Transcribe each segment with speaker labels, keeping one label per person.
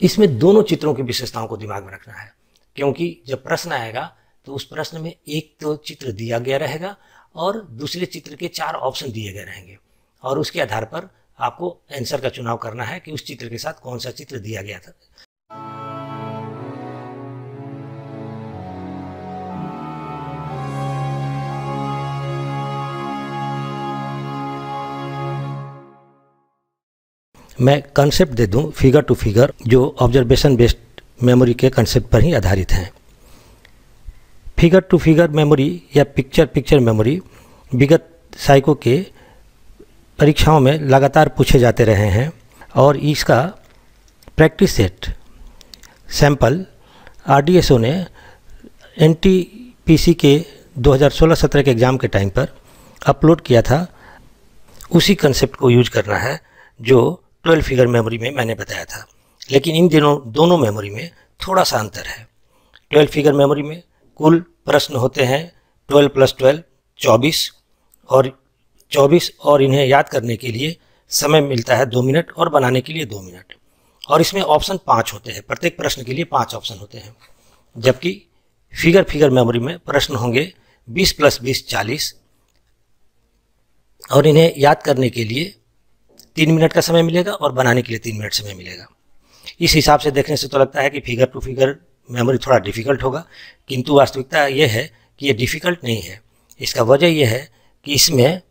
Speaker 1: इसमें दोनों चित्रों की विशेषताओं को दिमाग में रखना है, क्योंकि जब प्रश्न आएगा तो उस प्रश्न में एक तो चित्र दिया गया रहेगा और दूसरे चित्र के 4 ऑप्शन दिए गए रहेंगे और उसके आधार पर आपको आंसर का चुनाव करना है कि उस चित्र के साथ कौन सा चित्र दिया गया था। मैं कंसेप्ट दे दूं फिगर टू फिगर, जो ऑब्जर्वेशन बेस्ड मेमोरी के कंसेप्ट पर ही आधारित हैं। फिगर टू फिगर मेमोरी या पिक्चर मेमोरी विगत साइको के परीक्षाओं में लगातार पूछे जाते रहे हैं और इसका प्रैक्टिस सेट सैंपल RDSO ने NTPC के 2016-17 के एग्ज़ाम के टाइम पर अपलोड किया था। उसी कंसेप्ट को यूज करना है जो 12 फिगर मेमोरी में मैंने बताया था, लेकिन इन दोनों मेमोरी में थोड़ा सा अंतर है। 12 फिगर मेमोरी में कुल प्रश्न होते हैं 12 + 12 24 और इन्हें याद करने के लिए समय मिलता है 2 मिनट और बनाने के लिए 2 मिनट, और इसमें ऑप्शन 5 होते हैं। प्रत्येक प्रश्न के लिए 5 ऑप्शन होते हैं, जबकि फिगर मेमोरी में प्रश्न होंगे 20 + 20 40 और इन्हें याद करने के लिए 3 मिनट का समय मिलेगा और बनाने के लिए 3 मिनट समय मिलेगा। इस हिसाब से देखने से तो लगता है कि फिगर टू फिगर मेमोरी थोड़ा डिफ़िकल्ट होगा, किंतु वास्तविकता यह है कि ये डिफ़िकल्ट नहीं है। इसका वजह यह है कि इसमें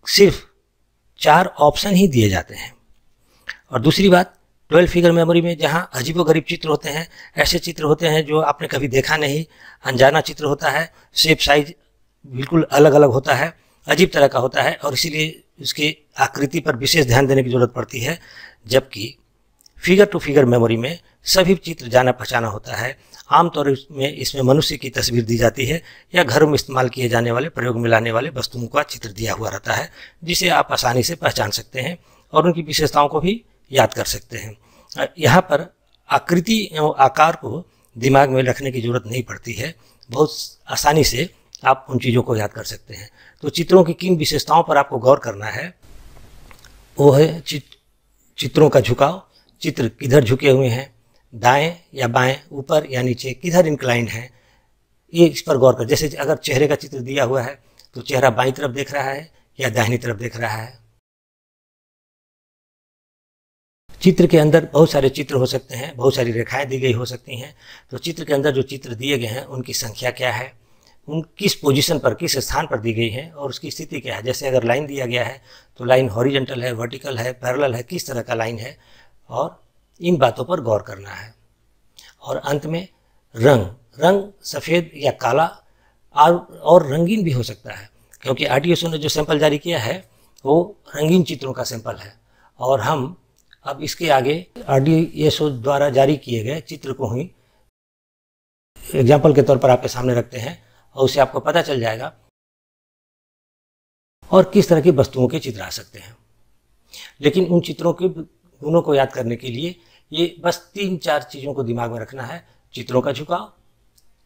Speaker 1: सिर्फ 4 ऑप्शन ही दिए जाते हैं। और दूसरी बात, 12 फिगर मेमोरी में जहाँ अजीबोगरीब चित्र होते हैं, ऐसे चित्र होते हैं जो आपने कभी देखा नहीं, अनजाना चित्र होता है, शेप साइज बिल्कुल अलग अलग होता है, अजीब तरह का होता है और इसीलिए उसकी आकृति पर विशेष ध्यान देने की जरूरत पड़ती है। जबकि फिगर टू फिगर मेमोरी में सभी चित्र जाना पहचाना होता है। आमतौर में इसमें मनुष्य की तस्वीर दी जाती है या घरों में इस्तेमाल किए जाने वाले प्रयोग में लाने वाले वस्तुओं का चित्र दिया हुआ रहता है, जिसे आप आसानी से पहचान सकते हैं और उनकी विशेषताओं को भी याद कर सकते हैं। यहाँ पर आकृति एवं आकार को दिमाग में रखने की जरूरत नहीं पड़ती है, बहुत आसानी से आप उन चीज़ों को याद कर सकते हैं। तो चित्रों की किन विशेषताओं पर आपको गौर करना है, वो है चित्रों का झुकाव, चित्र किधर झुके हुए हैं, दाएं या बाएं, ऊपर या नीचे, किधर इंक्लाइंड है, ये इस पर गौर कर। जैसे अगर चेहरे का चित्र दिया हुआ है तो चेहरा बाईं तरफ देख रहा है या दाहिनी तरफ देख रहा है। चित्र के अंदर बहुत सारे चित्र हो सकते हैं, बहुत सारी रेखाएं दी गई हो सकती हैं। तो चित्र के अंदर जो चित्र दिए गए हैं उनकी संख्या क्या है, उन किस पोजीशन पर, किस स्थान पर दी गई है और उसकी स्थिति क्या है। जैसे अगर लाइन दिया गया है तो लाइन हॉरिजॉन्टल है, वर्टिकल है, पैरेलल है, किस तरह का लाइन है, और इन बातों पर गौर करना है। और अंत में रंग सफ़ेद या काला और रंगीन भी हो सकता है, क्योंकि RDSO ने जो सैंपल जारी किया है वो रंगीन चित्रों का सैंपल है और हम अब इसके आगे RDSO द्वारा जारी किए गए चित्र को ही एग्जाम्पल के तौर पर आपके सामने रखते हैं और उससे आपको पता चल जाएगा और किस तरह की वस्तुओं के चित्र आ सकते हैं। लेकिन उन चित्रों के गुणों को याद करने के लिए ये बस 3-4 चीज़ों को दिमाग में रखना है। चित्रों का झुकाव,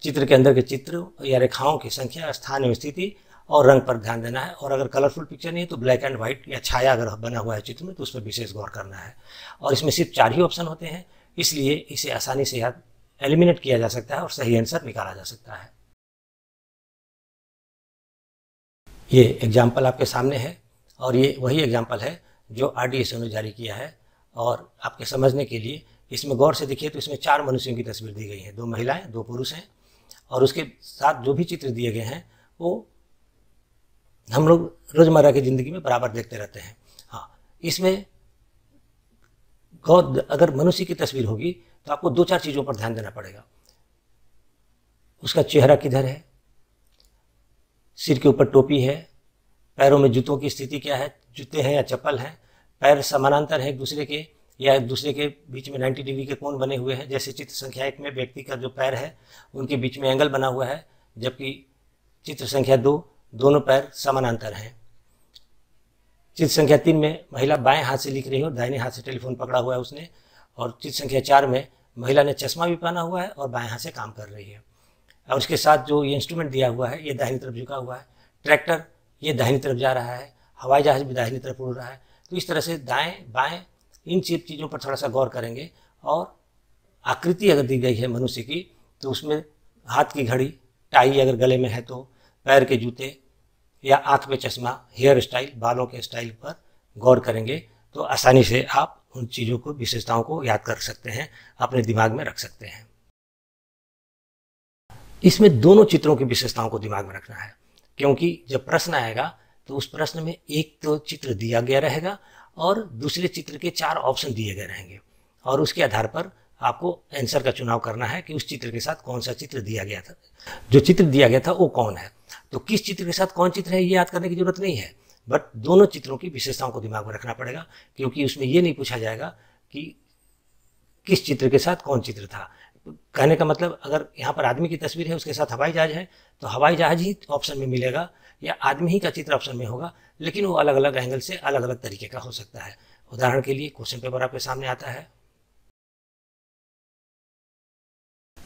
Speaker 1: चित्र के अंदर के चित्र या रेखाओं की संख्या, स्थान एवं स्थिति और रंग पर ध्यान देना है। और अगर कलरफुल पिक्चर नहीं है तो ब्लैक एंड व्हाइट या छाया अगर बना हुआ है चित्र में तो उस पर विशेष गौर करना है। और इसमें सिर्फ 4 ही ऑप्शन होते हैं, इसलिए इसे आसानी से याद एलिमिनेट किया जा सकता है और सही आंसर निकाला जा सकता है। ये एग्जाम्पल आपके सामने है और ये वही एग्जाम्पल है जो RDSO ने जारी किया है। और आपके समझने के लिए इसमें गौर से देखिए तो इसमें 4 मनुष्यों की तस्वीर दी गई है, 2 महिलाएं 2 पुरुष हैं और उसके साथ जो भी चित्र दिए गए हैं वो हम लोग रोज़मर्रा की ज़िंदगी में बराबर देखते रहते हैं। हाँ, इसमें अगर मनुष्य की तस्वीर होगी तो आपको 2-4 चीज़ों पर ध्यान देना पड़ेगा। उसका चेहरा किधर है, सिर के ऊपर टोपी है, पैरों में जूतों की स्थिति क्या है, जूते हैं या चप्पल हैं, पैर समानांतर है एक दूसरे के या एक दूसरे के बीच में 90 डिग्री के कोण बने हुए हैं। जैसे चित्र संख्या 1 में व्यक्ति का जो पैर है उनके बीच में एंगल बना हुआ है, जबकि चित्र संख्या 2 दोनों पैर समानांतर हैं। चित्र संख्या 3 में महिला बाएं हाथ से लिख रही है और दाहिने हाथ से टेलीफोन पकड़ा हुआ है उसने। और चित्र संख्या 4 में महिला ने चश्मा भी पहना हुआ है और बाएं हाथ से काम कर रही है। और उसके साथ जो ये इंस्ट्रूमेंट दिया हुआ है ये दाहिनी तरफ झुका हुआ है, ट्रैक्टर ये दाहिनी तरफ जा रहा है, हवाई जहाज भी दाहिनी तरफ उड़ रहा है। तो इस तरह से दाएं बाएं इन सब चीज़ों पर थोड़ा सा गौर करेंगे। और आकृति अगर दी गई है मनुष्य की, तो उसमें हाथ की घड़ी, टाई अगर गले में है तो, पैर के जूते या आँख में चश्मा, हेयर स्टाइल, बालों के स्टाइल पर गौर करेंगे तो आसानी से आप उन चीज़ों को, विशेषताओं को याद कर सकते हैं, अपने दिमाग में रख सकते हैं। इसमें दोनों चित्रों की विशेषताओं को दिमाग में रखना है, क्योंकि जब प्रश्न आएगा तो उस प्रश्न में एक तो चित्र दिया गया रहेगा और दूसरे चित्र के 4 ऑप्शन दिए गए रहेंगे, और उसके आधार पर आपको आंसर का चुनाव करना है कि उस चित्र के साथ कौन सा चित्र दिया गया था, जो चित्र दिया गया था वो कौन है। तो किस चित्र के साथ कौन चित्र है ये याद करने की जरूरत नहीं है, बट दोनों चित्रों की विशेषताओं को दिमाग में रखना पड़ेगा, क्योंकि उसमें ये नहीं पूछा जाएगा कि किस चित्र के साथ कौन चित्र था। कहने का मतलब, अगर यहाँ पर आदमी की तस्वीर है, उसके साथ हवाई जहाज है, तो हवाई जहाज ही ऑप्शन में मिलेगा या आदमी ही का चित्र ऑप्शन में होगा, लेकिन वो अलग अलग एंगल से अलग अलग तरीके का हो सकता है। उदाहरण के लिए क्वेश्चन पेपर आपके सामने आता है।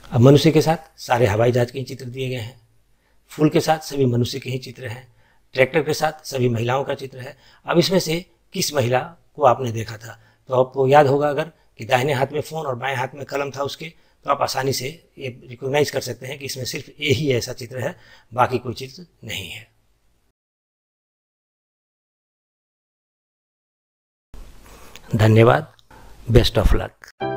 Speaker 1: अब मनुष्य के साथ सारे हवाई जहाज के ही चित्र दिए गए हैं, फूल के साथ सभी मनुष्य के ही चित्र हैं, ट्रैक्टर के साथ सभी महिलाओं का चित्र है। अब इसमें से किस महिला को आपने देखा था, तो आपको याद होगा अगर कि दाहिने हाथ में फ़ोन और बाएं हाथ में कलम था उसके, तो आप आसानी से ये रिकॉग्नाइज कर सकते हैं कि इसमें सिर्फ ये ही ऐसा चित्र है, बाकी कोई चित्र नहीं है। धन्यवाद। Best of luck.